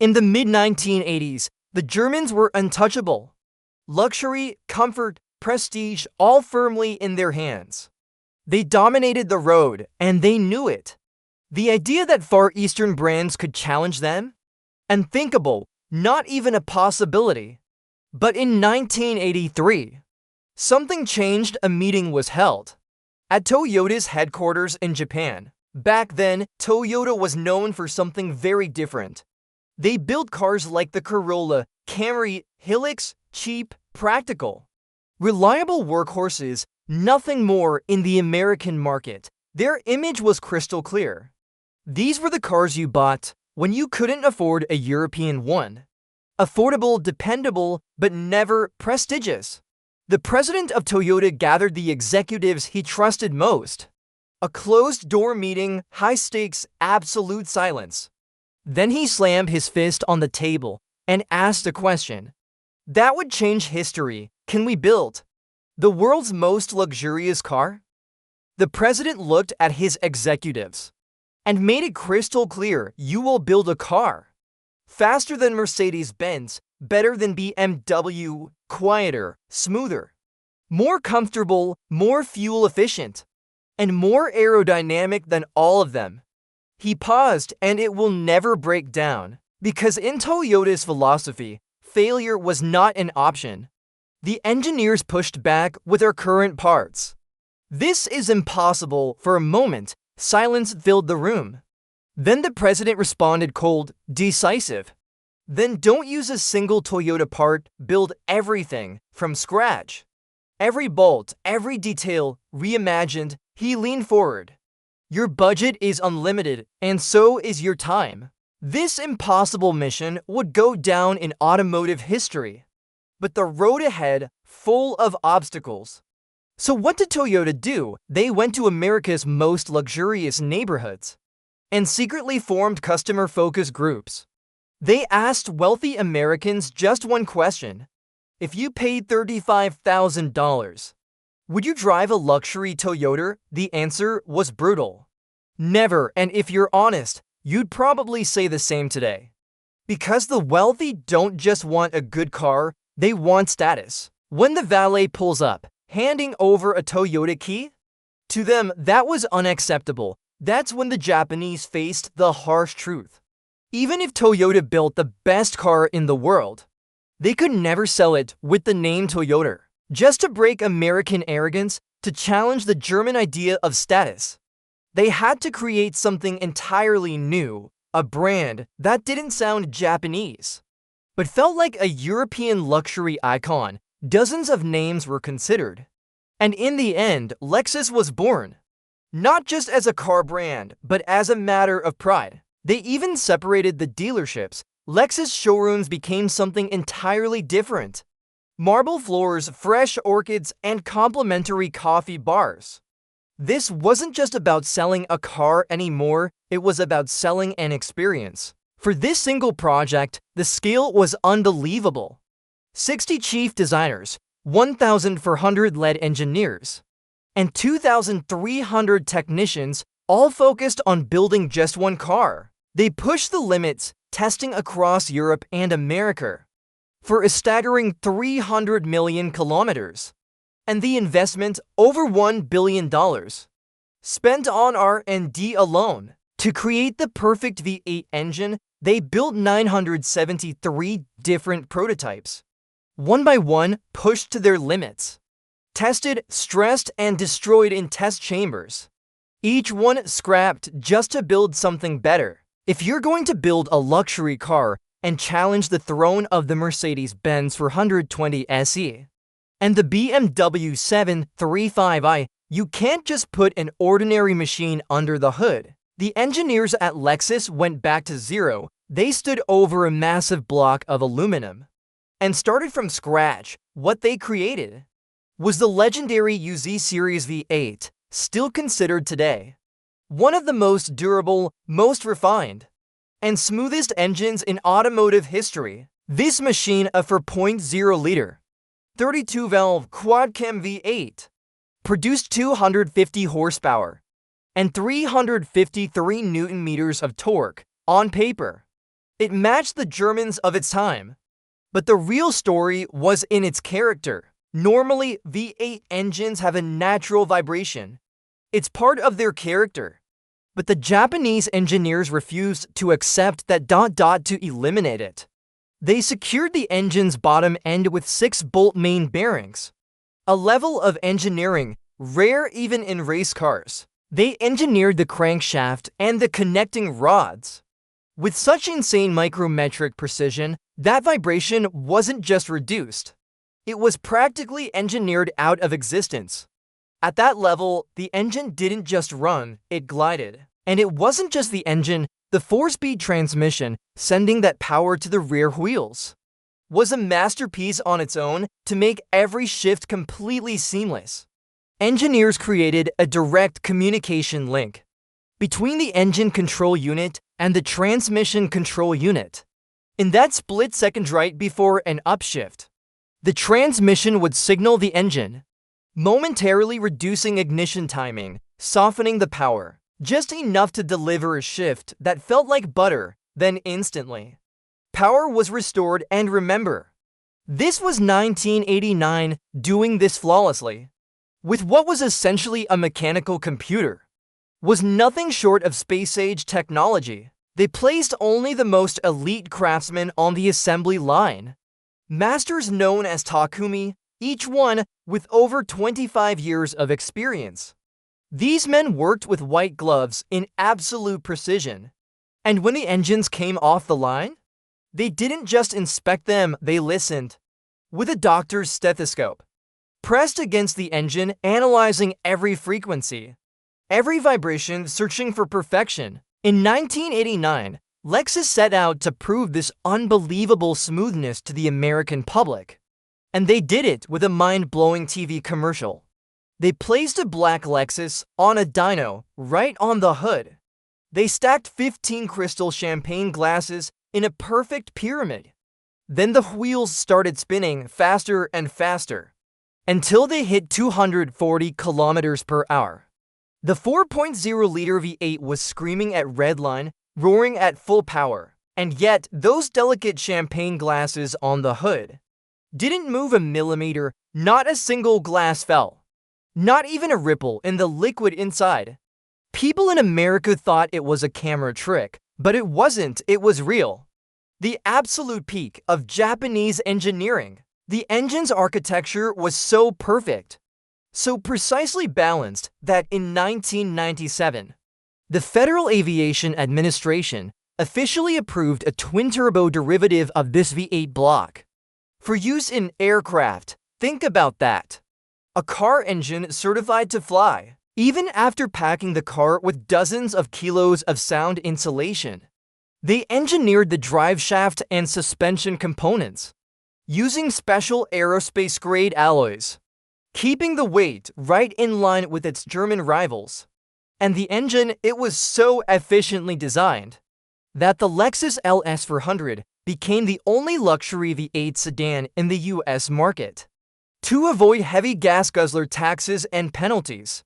In the mid-1980s, the Germans were untouchable. Luxury, comfort, prestige, all firmly in their hands. They dominated the road, and they knew it. The idea that Far Eastern brands could challenge them? Unthinkable, not even a possibility. But in 1983, something changed. A meeting was held at Toyota's headquarters in Japan. Back then, Toyota was known for something very different. They built cars like the Corolla, Camry, Hilux, cheap, practical. Reliable workhorses, nothing more in the American market. Their image was crystal clear. These were the cars you bought when you couldn't afford a European one. Affordable, dependable, but never prestigious. The president of Toyota gathered the executives he trusted most. A closed-door meeting, high stakes, absolute silence. Then he slammed his fist on the table and asked a question that would change history. Can we build the world's most luxurious car? The president looked at his executives and made it crystal clear: you will build a car faster than Mercedes-Benz, better than BMW, quieter, smoother, more comfortable, more fuel efficient, and more aerodynamic than all of them. He paused, and it will never break down, because in Toyota's philosophy, failure was not an option. The engineers pushed back with their current parts. This is impossible. For a moment, silence filled the room. Then the president responded cold, decisive. Then don't use a single Toyota part, build everything from scratch. Every bolt, every detail, reimagined. He leaned forward. Your budget is unlimited, and so is your time. This impossible mission would go down in automotive history. But the road ahead, full of obstacles. So what did Toyota do? They went to America's most luxurious neighborhoods and secretly formed customer-focused groups. They asked wealthy Americans just one question: if you paid $35,000, would you drive a luxury Toyota? The answer was brutal: never. And if you're honest, you'd probably say the same today. Because the wealthy don't just want a good car, they want status. When the valet pulls up, handing over a Toyota key, to them that was unacceptable. That's when the Japanese faced the harsh truth. Even if Toyota built the best car in the world, they could never sell it with the name Toyota. Just to break American arrogance, to challenge the German idea of status, they had to create something entirely new, a brand that didn't sound Japanese, but felt like a European luxury icon. Dozens of names were considered, and in the end, Lexus was born. Not just as a car brand, but as a matter of pride. They even separated the dealerships. Lexus showrooms became something entirely different. Marble floors, fresh orchids, and complimentary coffee bars. This wasn't just about selling a car anymore, it was about selling an experience. For this single project, the scale was unbelievable. 60 chief designers, 1,400 lead engineers, and 2,300 technicians, all focused on building just one car. They pushed the limits, testing across Europe and America for a staggering 300 million kilometers. And the investment, over $1 billion, spent on R&D alone. To create the perfect V8 engine, they built 973 different prototypes. One by one, pushed to their limits. Tested, stressed, and destroyed in test chambers. Each one scrapped just to build something better. If you're going to build a luxury car and challenge the throne of the Mercedes-Benz 420 SE and the BMW 735i, you can't just put an ordinary machine under the hood. The engineers at Lexus went back to zero. They stood over a massive block of aluminum and started from scratch. What they created was the legendary UZ Series V8, still considered today one of the most durable, most refined, and smoothest engines in automotive history. This machine, a 4.0-liter, 32-valve quad-cam V8, produced 250 horsepower and 353 Newton-meters of torque on paper. It matched the Germans of its time. But the real story was in its character. Normally, V8 engines have a natural vibration. It's part of their character. But the Japanese engineers refused to accept that to eliminate it. They secured the engine's bottom end with 6-bolt main bearings. A level of engineering rare even in race cars. They engineered the crankshaft and the connecting rods. With such insane micrometric precision, that vibration wasn't just reduced. It was practically engineered out of existence. At that level, the engine didn't just run, it glided. And it wasn't just the engine, the 4-speed transmission, sending that power to the rear wheels, was a masterpiece on its own to make every shift completely seamless. Engineers created a direct communication link between the engine control unit and the transmission control unit. In that split second right before an upshift, the transmission would signal the engine, momentarily reducing ignition timing, softening the power, just enough to deliver a shift that felt like butter, then instantly. Power was restored, and remember, this was 1989 doing this flawlessly. With what was essentially a mechanical computer, was nothing short of space-age technology. They placed only the most elite craftsmen on the assembly line. Masters known as Takumi, each one with over 25 years of experience. These men worked with white gloves in absolute precision. And when the engines came off the line, they didn't just inspect them, they listened. With a doctor's stethoscope pressed against the engine, analyzing every frequency, every vibration, searching for perfection. In 1989, Lexus set out to prove this unbelievable smoothness to the American public. And they did it with a mind-blowing TV commercial. They placed a black Lexus on a dyno right on the hood. They stacked 15 crystal champagne glasses in a perfect pyramid. Then the wheels started spinning faster and faster until they hit 240 kilometers per hour. The 4.0-liter V8 was screaming at redline, roaring at full power, and yet those delicate champagne glasses on the hood didn't move a millimeter. Not a single glass fell. Not even a ripple in the liquid inside. People in America thought it was a camera trick, but it wasn't, it was real. The absolute peak of Japanese engineering. The engine's architecture was so perfect, so precisely balanced that in 1997, the Federal Aviation Administration officially approved a twin-turbo derivative of this V8 block for use in aircraft. Think about that. A car engine certified to fly, even after packing the car with dozens of kilos of sound insulation. They engineered the drive shaft and suspension components using special aerospace-grade alloys, keeping the weight right in line with its German rivals. And the engine, it was so efficiently designed that the Lexus LS400 became the only luxury V8 sedan in the US market. To avoid heavy gas guzzler taxes and penalties,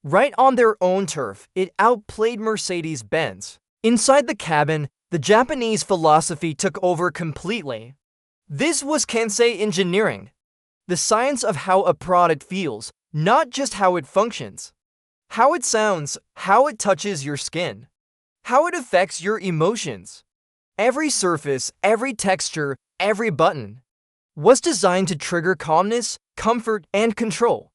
right on their own turf, it outplayed Mercedes-Benz. Inside the cabin, the Japanese philosophy took over completely. This was Kansei engineering, the science of how a product feels, not just how it functions. How it sounds, how it touches your skin, how it affects your emotions. Every surface, every texture, every button was designed to trigger calmness, comfort, and control.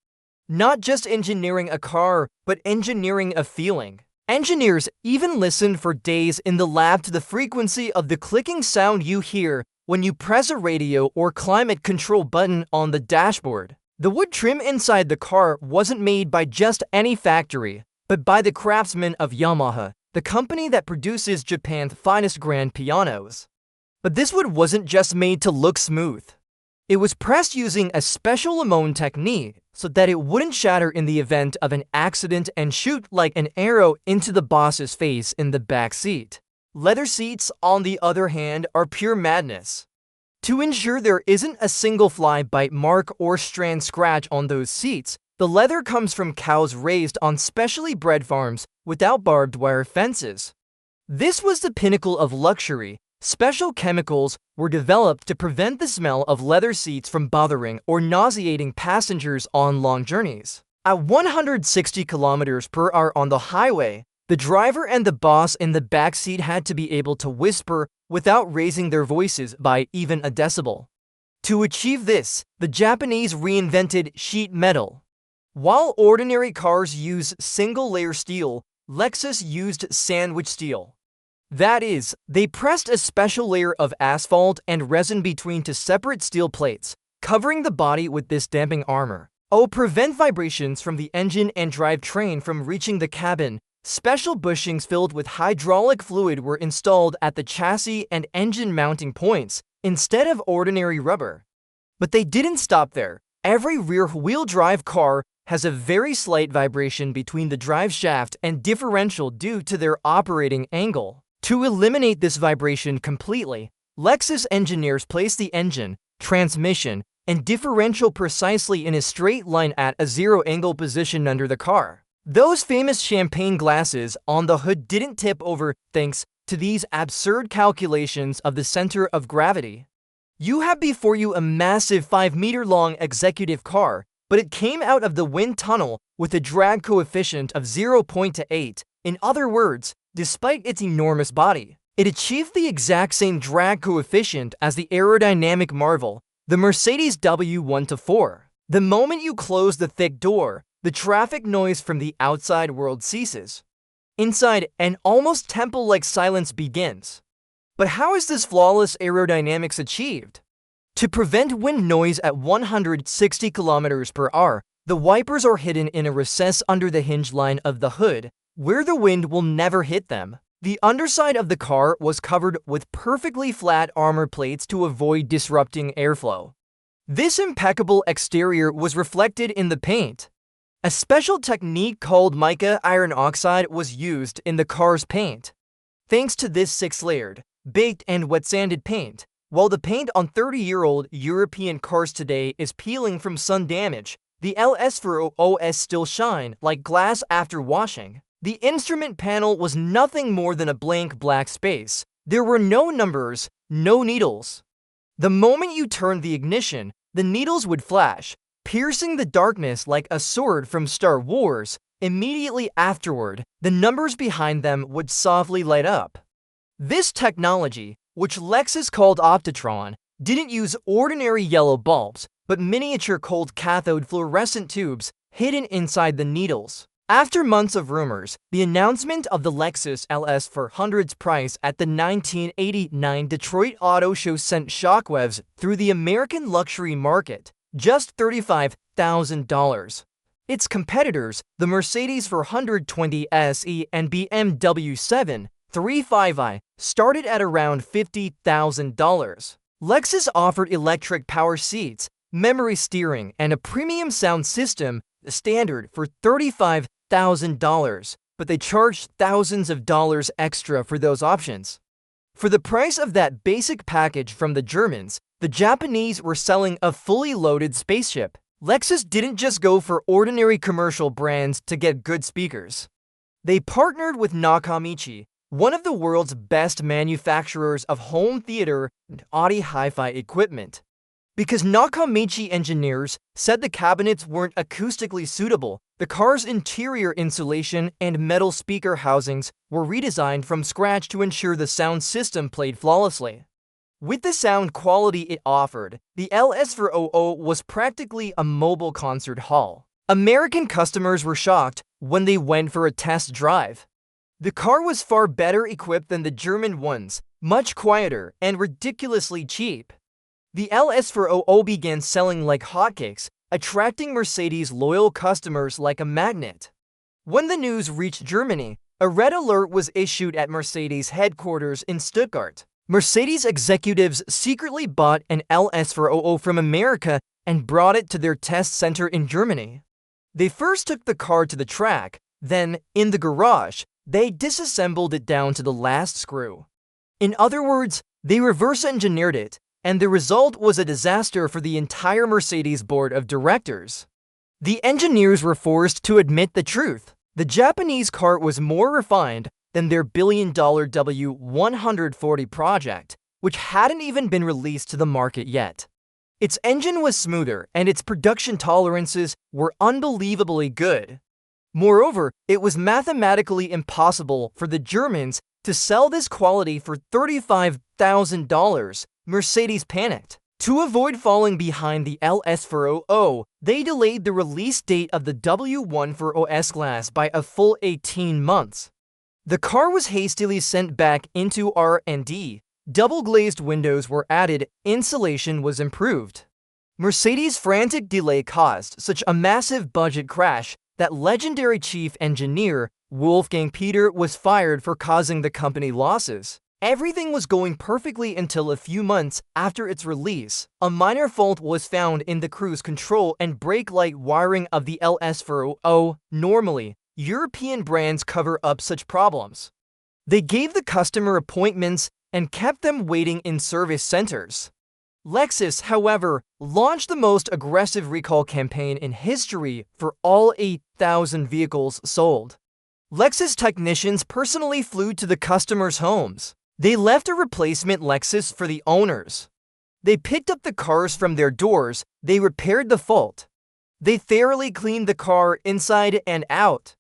Not just engineering a car, but engineering a feeling. Engineers even listened for days in the lab to the frequency of the clicking sound you hear when you press a radio or climate control button on the dashboard. The wood trim inside the car wasn't made by just any factory, but by the craftsmen of Yamaha, the company that produces Japan's finest grand pianos. But this wood wasn't just made to look smooth. It was pressed using a special limon technique so that it wouldn't shatter in the event of an accident and shoot like an arrow into the boss's face in the back seat. Leather seats, on the other hand, are pure madness. To ensure there isn't a single fly bite mark or strand scratch on those seats, the leather comes from cows raised on specially bred farms without barbed wire fences. This was the pinnacle of luxury, Special chemicals were developed to prevent the smell of leather seats from bothering or nauseating passengers on long journeys. At 160 kilometers per hour on the highway, the driver and the boss in the backseat had to be able to whisper without raising their voices by even a decibel. To achieve this, the Japanese reinvented sheet metal. While ordinary cars use single-layer steel, Lexus used sandwich steel. That is, they pressed a special layer of asphalt and resin between two separate steel plates, covering the body with this damping armor. To prevent vibrations from the engine and drivetrain from reaching the cabin, special bushings filled with hydraulic fluid were installed at the chassis and engine mounting points instead of ordinary rubber. But they didn't stop there. Every rear-wheel drive car has a very slight vibration between the drive shaft and differential due to their operating angle. To eliminate this vibration completely, Lexus engineers placed the engine, transmission, and differential precisely in a straight line at a zero-angle position under the car. Those famous champagne glasses on the hood didn't tip over thanks to these absurd calculations of the center of gravity. You have before you a massive 5-meter-long executive car, but it came out of the wind tunnel with a drag coefficient of 0.8. In other words, despite its enormous body, it achieved the exact same drag coefficient as the aerodynamic marvel, the Mercedes W124. The moment you close the thick door, the traffic noise from the outside world ceases. Inside, an almost temple-like silence begins. But how is this flawless aerodynamics achieved? To prevent wind noise at 160 kilometers per hour, the wipers are hidden in a recess under the hinge line of the hood, where the wind will never hit them. The underside of the car was covered with perfectly flat armor plates to avoid disrupting airflow. This impeccable exterior was reflected in the paint. A special technique called mica iron oxide was used in the car's paint. Thanks to this 6-layered, baked and wet-sanded paint, while the paint on 30-year-old European cars today is peeling from sun damage, the LS400 still shine like glass after washing. The instrument panel was nothing more than a blank black space. There were no numbers, no needles. The moment you turned the ignition, the needles would flash, piercing the darkness like a sword from Star Wars. Immediately afterward, the numbers behind them would softly light up. This technology, which Lexus called Optitron, didn't use ordinary yellow bulbs, but miniature cold cathode fluorescent tubes hidden inside the needles. After months of rumors, the announcement of the Lexus LS400's price at the 1989 Detroit Auto Show sent shockwaves through the American luxury market, just $35,000. Its competitors, the Mercedes 420 SE and BMW 735i, started at around $50,000. Lexus offered electric power seats, memory steering, and a premium sound system, the standard for $35,000, but they charged thousands of dollars extra for those options. For the price of that basic package from the Germans, the Japanese were selling a fully loaded spaceship. Lexus didn't just go for ordinary commercial brands to get good speakers. They partnered with Nakamichi, one of the world's best manufacturers of home theater and audio hi-fi equipment. Because Nakamichi engineers said the cabinets weren't acoustically suitable, the car's interior insulation and metal speaker housings were redesigned from scratch to ensure the sound system played flawlessly. With the sound quality it offered, the LS400 was practically a mobile concert hall. American customers were shocked when they went for a test drive. The car was far better equipped than the German ones, much quieter, and ridiculously cheap. The LS400 began selling like hotcakes, attracting Mercedes' loyal customers like a magnet. When the news reached Germany, a red alert was issued at Mercedes' headquarters in Stuttgart. Mercedes executives secretly bought an LS400 from America and brought it to their test center in Germany. They first took the car to the track, then, in the garage, they disassembled it down to the last screw. In other words, they reverse-engineered it, and the result was a disaster for the entire Mercedes board of directors. The engineers were forced to admit the truth. The Japanese car was more refined, than their billion-dollar W140 project, which hadn't even been released to the market yet. Its engine was smoother, and its production tolerances were unbelievably good. Moreover, it was mathematically impossible for the Germans to sell this quality for $35,000. Mercedes panicked. To avoid falling behind the LS400, they delayed the release date of the W140 S-Class by a full 18 months. The car was hastily sent back into R&D. Double-glazed windows were added, insulation was improved. Mercedes' frantic delay caused such a massive budget crash that legendary chief engineer Wolfgang Peter was fired for causing the company losses. Everything was going perfectly until a few months after its release. A minor fault was found in the cruise control and brake light wiring of the LS400. Normally, European brands cover up such problems. They gave the customer appointments and kept them waiting in service centers. Lexus, however, launched the most aggressive recall campaign in history for all 8,000 vehicles sold. Lexus technicians personally flew to the customers' homes. They left a replacement Lexus for the owners. They picked up the cars from their doors. They repaired the fault. They thoroughly cleaned the car inside and out.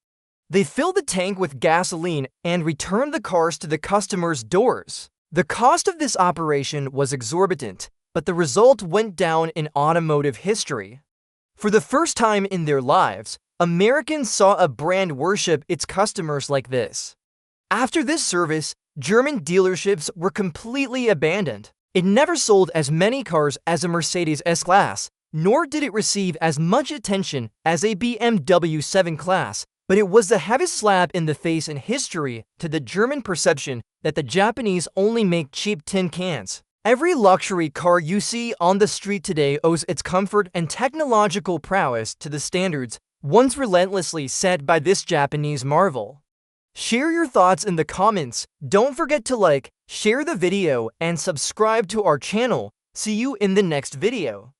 They filled the tank with gasoline and returned the cars to the customers' doors. The cost of this operation was exorbitant, but the result went down in automotive history. For the first time in their lives, Americans saw a brand worship its customers like this. After this service, German dealerships were completely abandoned. It never sold as many cars as a Mercedes S-Class, nor did it receive as much attention as a BMW 7 Class, but it was the heaviest slap in the face in history to the German perception that the Japanese only make cheap tin cans. Every luxury car you see on the street today owes its comfort and technological prowess to the standards once relentlessly set by this Japanese marvel. Share your thoughts in the comments. Don't forget to like, share the video, and subscribe to our channel. See you in the next video.